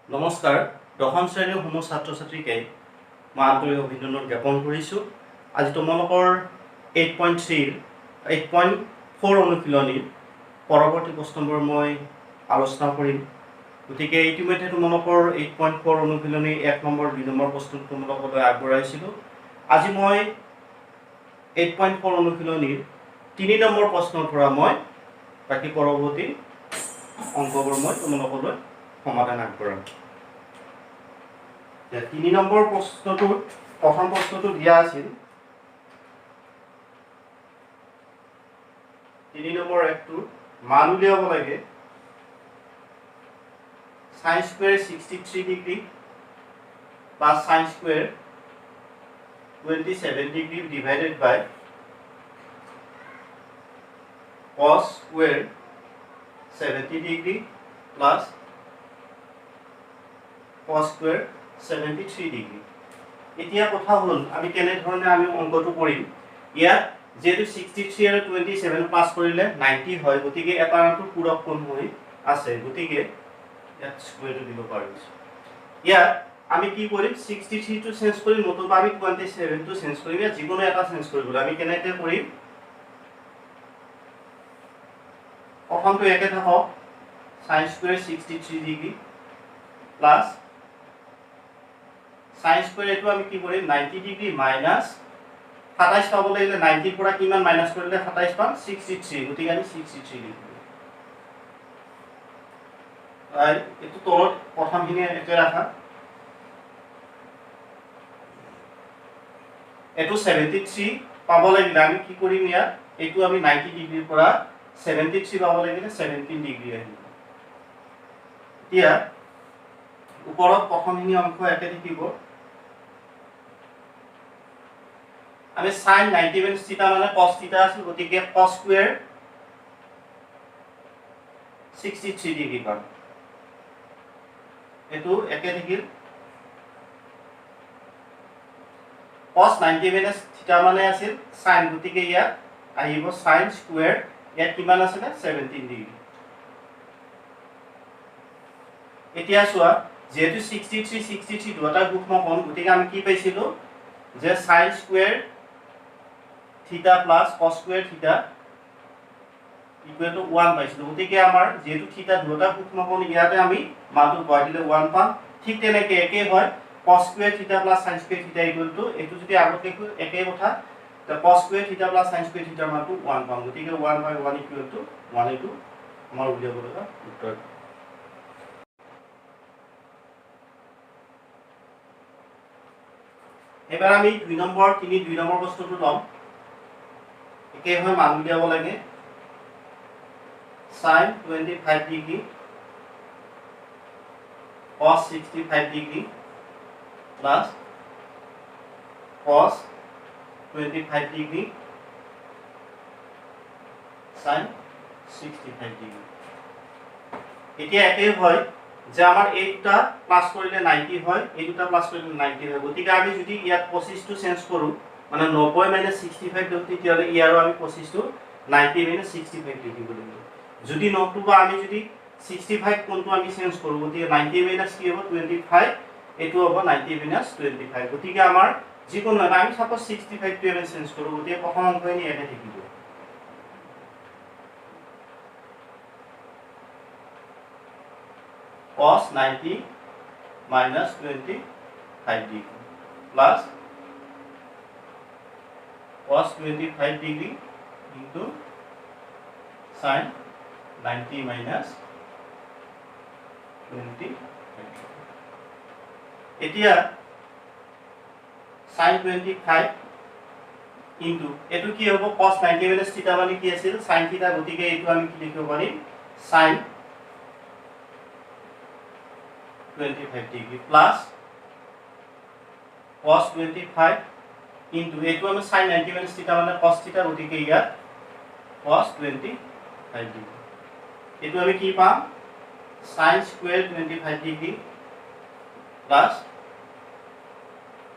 নমস্কাৰ, দশম শ্ৰেণীৰ সমূহ ছাত্ৰ ছাত্ৰীকে মই আন্তৰিক অভিনন্দন জ্ঞাপন কৰিছোঁ। আজি তোমালোকৰ 8.4 অনুশীলনীৰ পৰৱৰ্তী প্ৰশ্নবোৰ মই আলোচনা কৰিম। গতিকে ইতিমধ্যে তোমালোকৰ 8.4 অনুশীলনীৰ 1 নম্বৰ 2 নম্বৰ প্ৰশ্নটো তোমালোকলৈ আগবঢ়াইছিলোঁ। আজি মই 8.4 অনুশীলনীৰ 3 নম্বৰ প্ৰশ্নৰ পৰা মই বাকী পৰৱৰ্তী অংকবোৰ মই তোমালোকলৈ সমাধান আগবঢ়াম। 3 নম্বৰ প্ৰশ্নটোত প্ৰথম প্ৰশ্নটো দিয়া আছিল 3 নম্বৰ একটো মান উলিয়াব লাগে sin square 63 degree plus sin square 27 degree divided by cos square 70 degree plus cos square 73 degree. এতিয়া কথা হল আমি কেনে ধৰণে আমি অংকটো কৰিম। ইয়াত যেহেতু 63 আৰু 27 পাস কৰিলে 90 হয়, গতিকে এটা আনটো পূৰক কোণ হৈ আছে, গতিকে ইয়াত স্কয়াৰটো দিব পাৰিছো। ইয়াত আমি কি কৰিম 63 টো চেঞ্জ কৰিম, নতুবা আমি 27 টো চেঞ্জ কৰিম। ইয়াত যিকোনো এটা চেঞ্জ কৰিব। আমি কেনেকৈ কৰিম, প্ৰথমটো একে থাকক sin square 63 degree plus sin square এটো আমি কি কৰিম 90 ডিগ্ৰী মাইনাস 27 পাব লাগিলে 90 ৰ পৰা কিমান মাইনাস কৰিলে 27 পাম 63, গতিকে আমি 63 লিখিম। আই এটো তলত প্ৰথমখিনি একে ৰাখা। এটো 73 পাব লাগিলে আমি কি কৰিম, ইয়াত এটো আমি 90 ডিগ্ৰীৰ পৰা 73 পাব লাগিলে 17 ডিগ্ৰী আহিব। এতিয়া ওপৰত প্ৰথমখিনি অংশ একে থাকিব। আমি sin 90 minus theta মানে cos theta আছে, গতিকে cos square 63 ডিগ্ৰী পাম। এটো একে থাকিল। cos 90 minus theta মানে আছিল sin, গতিকে ইয়াত আহিব sin square, ইয়াত কিমান আছে 17 ডিগ্ৰী। এতিয়া চোৱা যেহেতু 63 দুটা গুণক কোণ, গতিকে আমি কি পাইছিলো যে sin square theta plus cos square theta equal to 1 পাইছিলো। গতিকে আমাৰ যেহেতু থিটা দুটা গুণক কোণ, ইয়াতে আমি মানটো বহাই দিলে 1 পাম। ঠিক তেনেকৈ একে হয় cos square theta plus sin square theta equal to এটো যদি আগতে একে কথা, তো cos square theta plus sin square theta মানটো 1 পাম। গতিকে 1/1 equal to 1 এটো আমাৰ উলিয়াব লগা উত্তৰ। এবাৰ আমি 2 নম্বৰ প্ৰশ্নটো লম। একে হয় মান উলিয়াব লাগে sin 25 degree cos 65 degree plus cos 25 degree sin 65 degree. এতিয়া একে হয় যে আমাৰ এই দুটা প্লাস কৰিলে 90 হয়, এই দুটা প্লাস কৰিলে 90 হয়। গতিকে আমি যদি ইয়াত 25 টো চেঞ্জ কৰো, মানে 90 - 65 দিও, তেতিয়ালে ইয়াৰো আমি 25 টো 90 - 65 লিখিব লাগিব। যদি নতুবা আমি যদি 65 কোনটো আমি চেঞ্জ কৰো, গতিকে 90 - কি হ'ব 25, এটো হ'ব 90 - 25। গতিকে আমাৰ যিকোনো এটা আমি সাপোজ 65 টো আমি চেঞ্জ কৰো, গতিকে প্ৰথম অংকখিনি একে থাকিব। cos 90 minus 25 degree plus cos 25 degree into sin 90 minus 25. এতিয়া sin 25 into এটো কি হ'ব cos 90 minus theta মানে কি আছিল sin theta, গতিকে এটো আমি কি লিখিব পাৰিম sin 25 degree plus cos 25 into এটো আমি sin 90 minus theta মানে cos theta, গতিকে ইয়াত cos 25 ডিগ্ৰী। এটো আমি কি পাম sin square 25 degree plus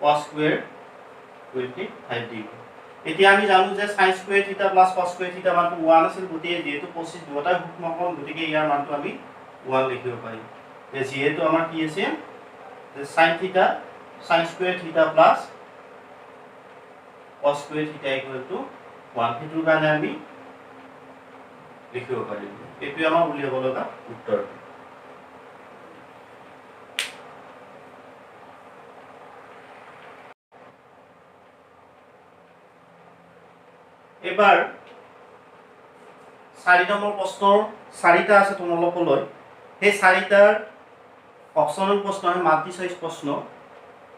cos square 25 degree. এতিয়া আমি জানো যে sin square theta plus cos square theta মানটো 1 আছিল, গতিকে যেহেতু 25 দুটা গুণক কোণ, গতিকে ইয়াৰ মানটো আমি 1 লিখিব পাৰিম। যে যেহেতু আমাৰ কি আছে যে sin থিটা sin square theta plus cos square থিটা ইকুয়াল টু 1 হেতুৰ কাৰণে আমি লিখিব পাৰিম এটো আমাৰ উলিয়াব লগা উত্তৰ এবাৰ 4 নম্বৰ প্ৰশ্নৰ 4টা আছে তোমালোকলৈ সেই 4টাৰ অপচনেল প্ৰশ্ন হয় মাল্টি চইচ প্ৰশ্ন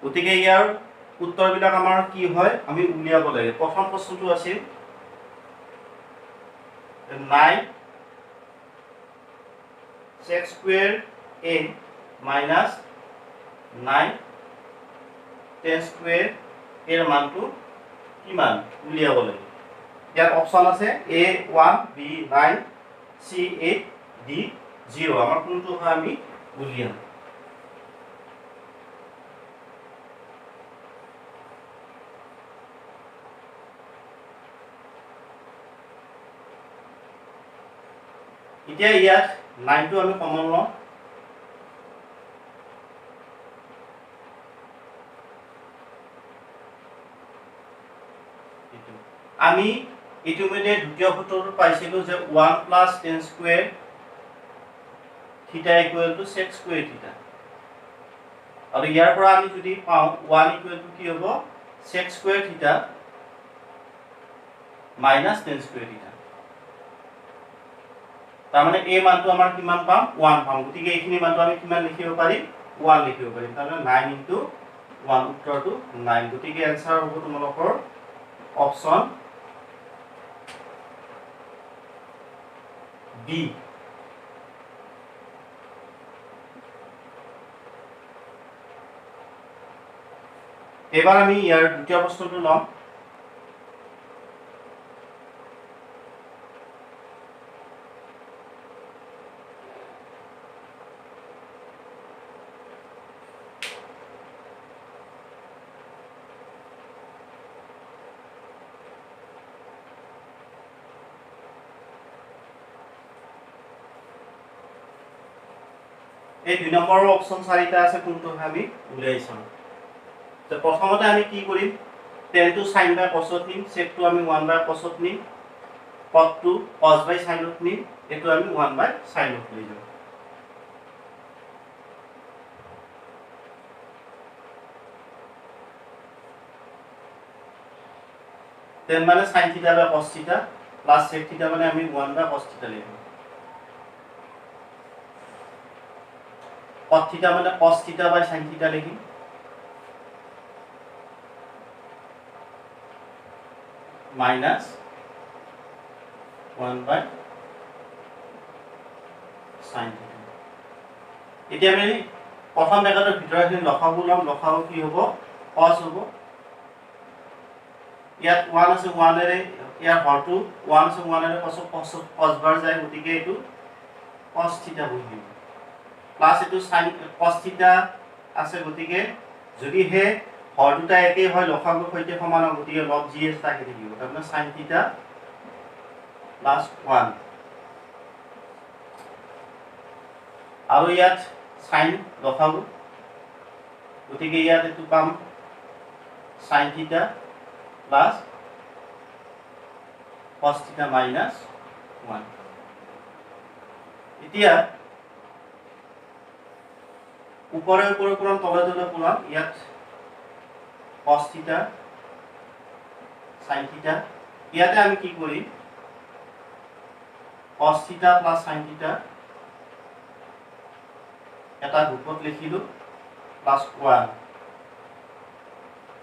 গতিকে ইয়াৰ উত্তৰবিলাক আমাৰ কি হয় আমি উলিয়াব লাগে প্ৰথম প্ৰশ্নটো আছে 9 sec square a minus 9 tan square এৰ মানটো কিমান উলিয়াব লাগে ইয়াৰ অপচন আছে a1 b9 c8 d0 আমাৰ কোনটো হয় আমি উলিয়াম এতিয়া ইয়াত 9 টো আমি কমন লওঁ আমি ইতিমধ্যে দ্বিতীয় সূত্ৰটো পাইছিলো যে 1 plus tan square theta equal to sec square theta আৰু ইয়াৰ পৰা আমি যদি পাওঁ 1 equal to কি হ'ব sec square theta minus tan square theta তাৰ মানে a মানটো আমাৰ কিমান পাম 1 পাম গতিকে এইখিনি মানটো আমি কিমান লিখিব পাৰিম 1 লিখিব পাৰিম তাৰ মানে 9 into 1 উত্তৰটো 9 গতিকে आंसर হ'ব তোমালোকৰ অপচন B এবাৰ আমি ইয়াৰ দ্বিতীয় প্ৰশ্নটো লম এই দুই নম্বৰৰ অপচন 4টা আছে কোনটো আমি উলিয়াইছাম তো প্ৰথমতে আমি কি কৰিম tan টো sin by cos ত নিম sec টো আমি 1 by cos ত নিম cot টো cos by sin ত নিম এটো আমি 1 by sin ত লৈ যাম tan মানে sin theta by cos theta plus sec theta মানে আমি 1 by cos theta লিখম cot theta মানে cos theta by sin theta লিখিম minus 1 by sin theta এতিয়া আমি প্ৰথম ব্ৰেকেটৰ ভিতৰখিনি লখাব লম লখাব কি হ'ব cos হ'ব ইয়াত 1 আছে 1 এৰে ইয়াৰ হৰটো 1 আছে 1 এৰে cos বাৰ যায় গতিকে এটো cos theta বহিব প্লাস এটো sin cos theta আছে গতিকে যদি হে হৰ দুটা একে হয় লখাগু সৈতে সমান গতিকে log gs থাকে থাকিব তাৰমানে sin theta plus 1 আৰু ইয়াত sin লখাগু গতিকে ইয়াত এটো পাম sin theta plus cos theta minus 1 এতিয়া উপরে উপরে পুরান তলে তলে পুরান ইয়াত cos theta sin theta ইয়াতে আমি কি করি cos theta plus sin theta এটা গ্রুপত লিখিলো plus 1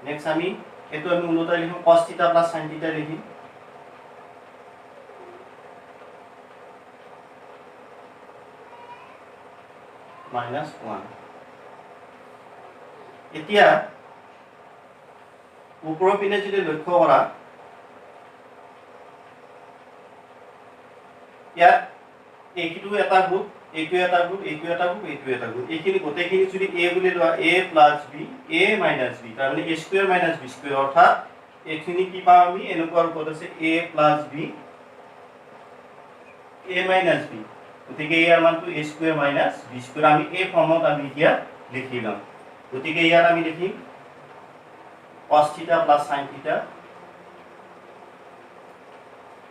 নেক্সট আমি এটো আমি উল্টাই লিখিম cos theta plus sin theta লিখিম minus 1 এতিয়া উপৰৰ পিনে যদি লক্ষ্য কৰা ইয়াত এইটো এটা গ্ৰুপ এইটো এটা গ্ৰুপ এইটো এটা গ্ৰুপ এইটো এটা গ্ৰুপ এইখিনি গোটেইখিনি যদি a বুলি লোৱা a plus b a minus b তাৰ মানে a square minus b square অৰ্থাৎ এইখিনি কি পাম আমি এনেকুৱা ৰূপত আছে a plus b a minus b গতিকে ইয়াৰ মানটো a square minus b square আমি এই ফৰ্মত আমি এতিয়া লিখি লম গতিকে ইয়াত আমি লিখিম cos theta plus sin theta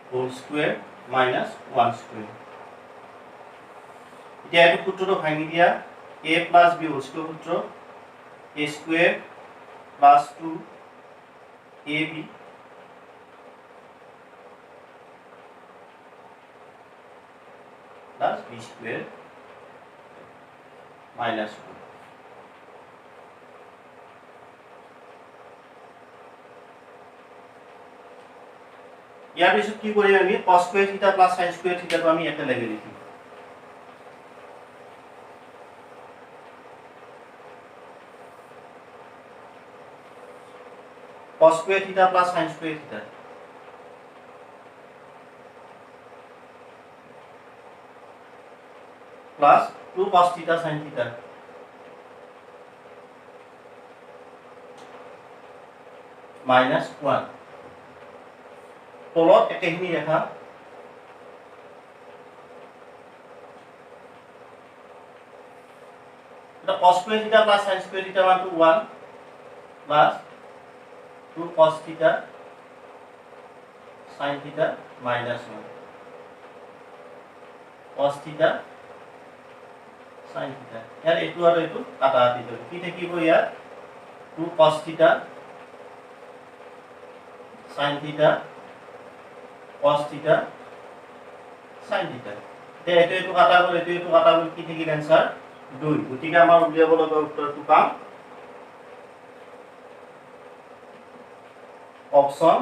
whole square minus 1 square এতিয়া এই সূত্ৰটো ভাঙি দিয়া a plus b whole square সূত্ৰ a square plus 2ab plus b square minus 1 ইয়াৰ পিছত কি কৰিম আমি cos square theta plus sin square থিটাটো আমি একেলগে লিখিম cos square theta plus sin square theta plus 2 cos theta sin theta minus 1 তলত একেখিনি ৰেখা এটা cos square theta plus sin square theta মানটো 1 plus 2 cos theta sin theta minus 1 cos theta sin theta यार एटु और एटु काटा दितो की থাকিবো यार 2 cos theta sin theta cos theta sin theta তে এটু কাটা গল এটু কাটা গল কি থাকিল आंसर 2 গতিকে আমাৰ উলিয়াব লগা উত্তৰটো পাম অপচন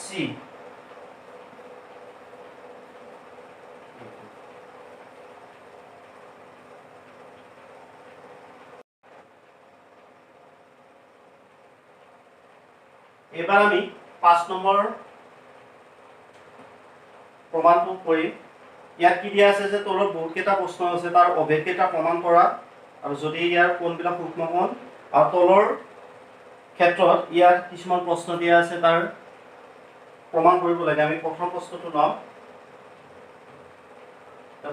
সি এবাৰ আমি 5 নম্বৰ প্ৰমাণটো কৰিম ইয়াত কি দিয়া আছে যে তলত বহুত কেইটা প্ৰশ্ন আছে তাৰ অভেদ কেইটা প্ৰমাণ কৰা আৰু যদি ইয়াৰ কোনবিলাক সূক্ষ্ম কোণ আৰু তলৰ ক্ষেত্ৰত ইয়াৰ কিছুমান প্ৰশ্ন দিয়া আছে তাৰ প্ৰমাণ কৰিব লাগে আমি প্ৰথম প্ৰশ্নটো লম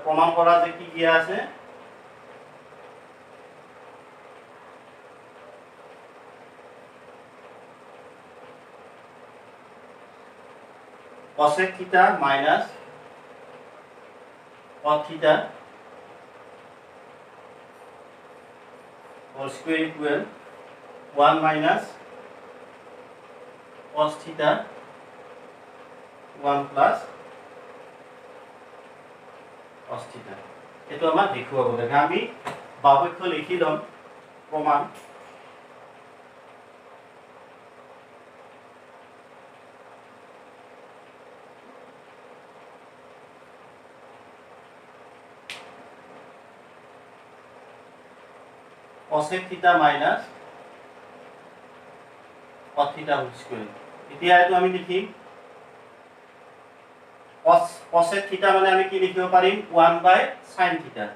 প্ৰমাণ কৰা যে কি দিয়া আছে cosec theta minus cot theta whole square equal 1 minus cos theta 1 plus cos theta এটো আমাৰ দেখুৱাব লাগে আমি বাপক্ষ লিখি লম প্ৰমাণ cosec theta minus cot theta whole square এতিয়া এটো আমি লিখিম cosec theta মানে আমি কি লিখিব পাৰিম 1 by sin theta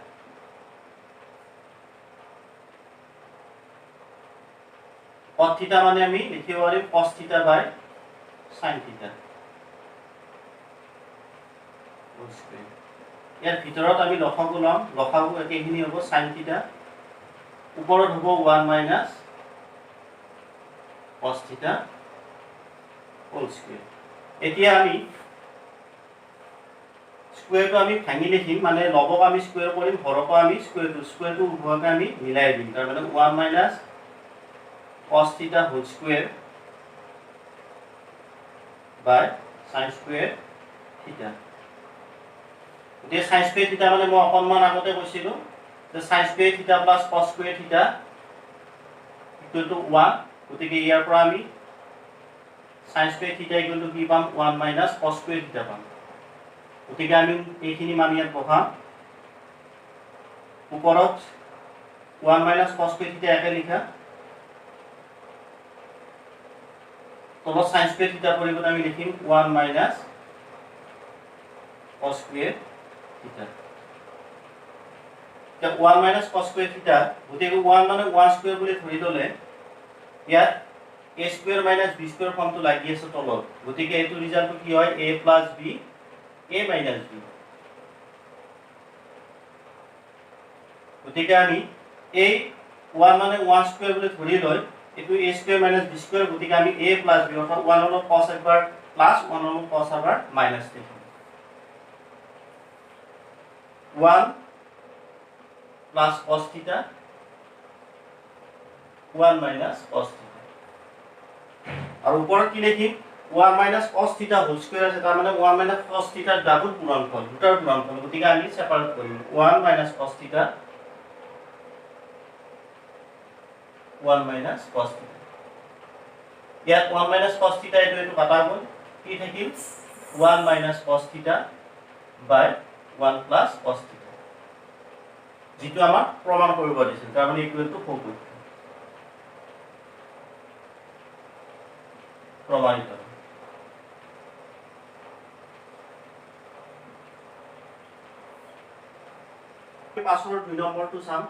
cot theta মানে আমি লিখিব পাৰিম cos theta by sin theta whole square ইয়াৰ ভিতৰত আমি লসাগু লম লসাগু একেখিনি হ'ব sin theta উপৰত হ'ব 1 minus cos theta whole square এতিয়া আমি স্কয়াৰটো আমি ভাঙি লিখিম মানে লবক আমি স্কয়াৰ কৰিম হৰক আমি স্কয়াৰটো উভয়কে আমি মিলাই দিম তাৰ মানে 1 minus cos theta whole square by sin square theta এতিয়া sin square theta মানে মই অকনমান আগতে কৈছিলো যে sin square theta plus cos square theta equal to 1 গতিকে ইয়াৰ পৰা আমি sin square theta equal to কি পাম 1 minus cos square theta পাম গতিকে আমি এইখিনি মান ইয়াত বহাম ওপৰত 1 minus cos square theta একে লিখা তলত sin square theta পৰিবত আমি লিখিম 1 minus cos square theta 1 minus cos square theta গতিকে 1 মানে 1 square বুলি ধৰি ললে ইয়াত a square minus b square ফৰ্মটো লাগি আছে তলত গতিকে এটো ৰিজাল্টটো কি হয় a plus b a minus b গতিকে আমি এই 1 মানে 1 স্কয়ার বুলি ধৰি লৈ এটো a square minus b square গতিকে আমি a প্লাস b অর্থাৎ 1 হলো cos একবার প্লাস 1 হলো cos আবার মাইনাস লিখি 1 প্লাস cos থিটা 1 মাইনাস cos থিটা আর উপরে কি লিখিম 1 মাইনাস cos থিটা হোল স্কয়ার আছে তার মানে 1 মাইনাস cos থিটার ডাবল গুণনফল দুটার গুণনফল গতিকে আমি সেপারেট করিম 1 মাইনাস cos থিটা 1 মাইনাস cos থিটা ইয়াত 1 মাইনাস cos থিটা এটো কাটা গল কি থাকিল 1 মাইনাস cos থিটা বাই 1 প্লাস cos থিটা যেটো আমাৰ প্ৰমাণ কৰিব দিছিল তাৰ মানে ইকুৱেল টু 4 প্ৰমাণিত পাছৰ 2 নম্বৰটো চাম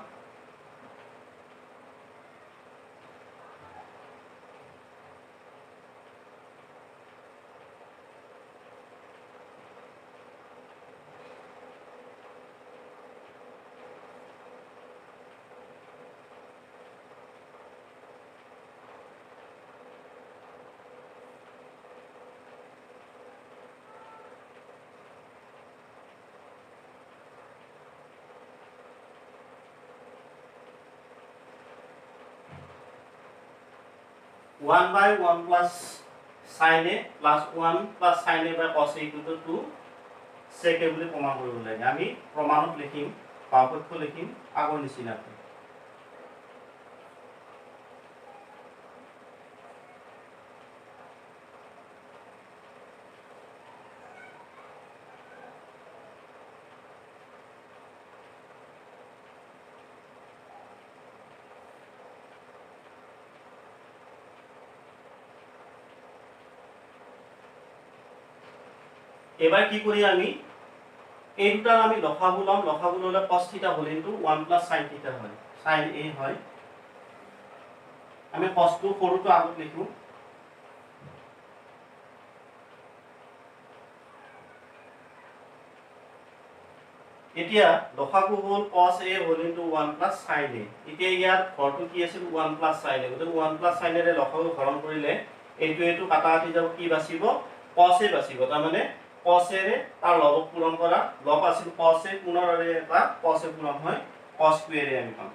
1 by 1 plus sin a plus 1 plus sin a by cos a equal to 2 sec a বুলি প্ৰমাণ কৰিব লাগে আমি প্ৰমাণত লিখিম পাওপক্ষ লিখিম আগৰ নিচিনাকৈ এবার কি করি আমি এই দুটার আমি লসাগু লম লসাগু ললে cos থিটা হল ইনটু 1 প্লাস sin থিটা হয় sin a হয় আমি cos টু সৰুটো আগত লিখো এতিয়া লসাগু হল cos a hall into 1 plus sin a এতিয়া ইয়াৰ হৰটো কি আছিল 1 প্লাস sin a গতে 1 প্লাস sin a ৰে লসাগু হৰণ কৰিলে এইটো কাটা কাটি যাব কি বাচিব cos a বাচিব তাৰ মানে cos a रे तार लबक पूरण करा लब আছিল cos a পুনৰ रे এটা cos a পূৰণ হয় cos স্কয়ার এ আমি পাম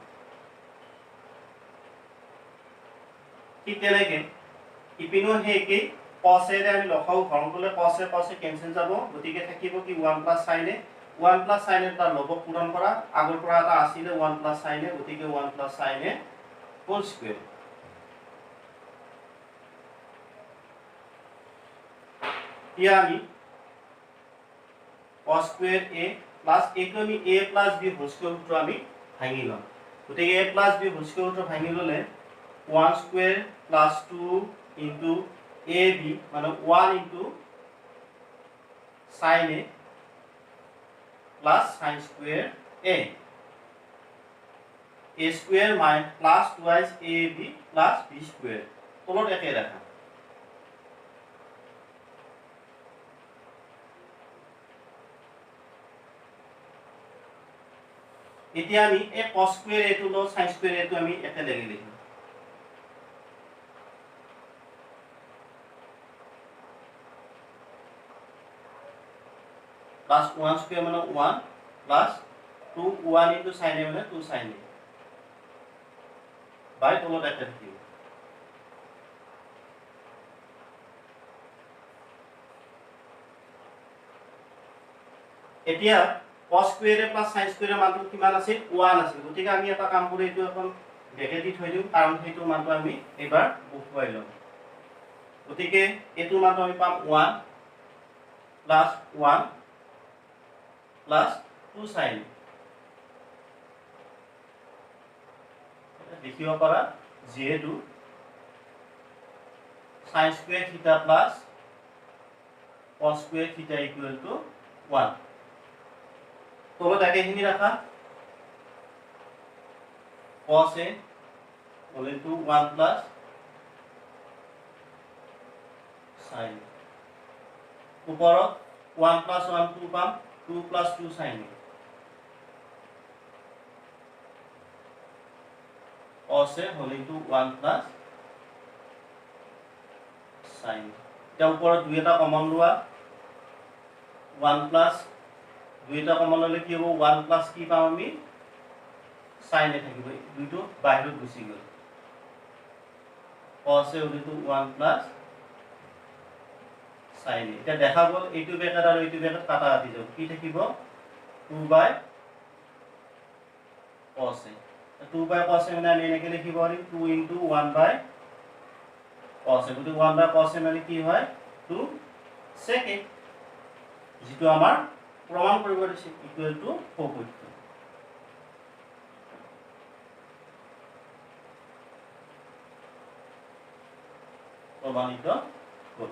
ঠিক তেনেকে ইপিনো হেকে cos a रे আমি লখাও হৰণ কৰিলে cos a কেনসেল যাব গতিকে থাকিব কি 1 sin a 1 sin a তাৰ লবক পূৰণ কৰা আগৰ পৰা এটা আছিল 1 sin a গতিকে 1 sin a হোল স্কয়ার ইয়া আমি cos square a plus এইটো আমি a plus b whole square সূত্র আমি ভাঙি লম গতিকে a plus b whole square সূত্র ভাঙি ললে 1 square plus 2 into ab মানে 1 into sin a plus sin square a square minus plus twice ab plus b square তলত একে রাখা এতিয়া আমি এই cos স্কয়ার a টো ল sin স্কয়ার a টো আমি একে লাগি লিখিম plus 1 স্কয়ার মানে 1 plus 2 1 into sin a মানে 2 sin a বাই তলত একে থাকিব এতিয়া cos square plus sin square মানটো কিমান আছে 1 আছে গতিকে আমি এটা কাম কৰি এটো এখন ব্ৰেকেট দি থৈ দিম কাৰণ সেইটো মানটো আমি এবাৰ বহুৱাই লম গতিকে এটো মানটো আমি পাম 1 plus 1 plus 2 sin দেখিব পাৰা যেহেতু sin স্কয়ার থিটা plus cos স্কয়ার থিটা ইকুয়াল টু 1 তলত একেখিনি রাখা cos a whole into 1 plus sin উপৰত 1 plus 1 2 পাম 2 plus 2 sin a cos A whole into 1 plus sin A. এতিয়া ওপৰত দুই এটা কমন লোৱা 1 plus দুই এটা কমন ললে কি হ'ব 1 plus কি পাম আমি sin A থাকিব দুইটো বাহিৰত গুচি গ'ল cos A whole into 1 plus sin A. এতিয়া দেখা গ'ল এইটো ব্ৰেকেট আৰু এইটো ব্ৰেকেট কাটা কাটি যাব কি থাকিব 2 by cos A 2 by cos A মানে আমি এনেকে লিখিব পাৰিম 2 into 1 by cos A গতিকে 1 by cos A মানে কি হয় 2 sec A যেটো আমাৰ প্ৰমাণ কৰিব দিছে ইকুৱেল টু 4.2 প্ৰমাণিত হ'ল